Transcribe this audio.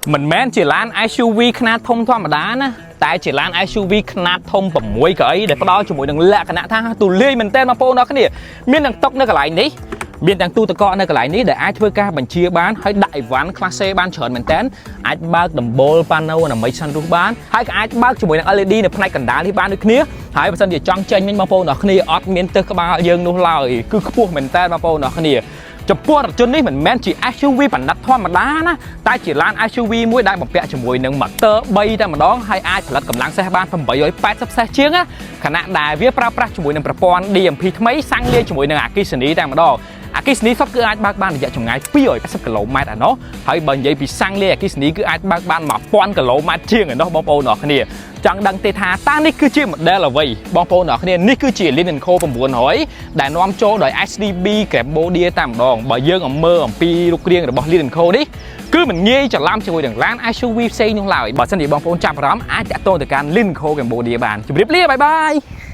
mình men chỉ lan SUV ขนาด ធំ ធម្មតាណាតែជាឡាន SUV ខ្នាតធំ6កៅអីដែលផ្ដល់ជាមួយនឹងលក្ខណៈថាទូលាយមែនតើបងប្អូនអរគ្នាមានទាំងតុនៅកន្លែងនេះមានទាំងទូទឹកកកនៅកន្លែងនេះដែលអាចធ្វើការបញ្ជាបានហើយដាក់អីវ៉ាន់ Class C បានច្រើនមែនតើអាចបើកដំបូល Pano ដើម្បីសិនរស់បានហើយក៏អាចបើកជាមួយនឹង LED នៅផ្នែកកណ្ដាលនេះបានដូចគ្នាហើយបើសិនជាចង់ចេញវិញបងប្អូនអរគ្នាអត់មានទើសក្បាលយើងនោះឡើយគឺខ្ពស់មែនតើបងប្អូនអរគ្នាចំពោះរថយន្តនេះមិនមែនជា SUV បណ្ឌិតធម្មតាណាតែជាឡាន SUV មួយដែលបំពាក់ជាមួយនឹង motor 3 តែម្ដងហើយអាចផលិតកម្លាំងសេះបាន880សេះជាងខណៈដែលវាប្រើប្រាស់ជាមួយនឹងប្រព័ន្ធ DMP ថ្មីសាំងលាយជាមួយនឹងអគ្គិសនីតែម្ដងអគ្គិសនីសុទ្ធគឺអាចបើកបានរយៈចម្ងាយ280គីឡូម៉ែត្រឯណោះហើយបើនិយាយពីសាំងលាយអគ្គិសនីគឺអាចបើកបាន1000គីឡូម៉ែត្រជាងឯណោះបងប្អូនអរគ្នាចង់ដឹងទេថាតើនេះគឺជា model អ្វីបងប្អូនអរគ្នានេះគឺជា Lynk & Co 900ដែលនាំចូលដោយ SDB Cambodia តែម្ដងបើយើងមើលអំពីរូបរាងរបស់ Lynk & Co នេះគឺមិនងាយច្រឡំជាមួយនឹងឡាន SUV ផ្សេងនោះឡើយបើសិនជាបងប្អូនចាប់អារម្មណ៍អាចតាក់ទងទៅកាន់ Lynk & Co Cambodia បានជម្រាបលាបាយបាយ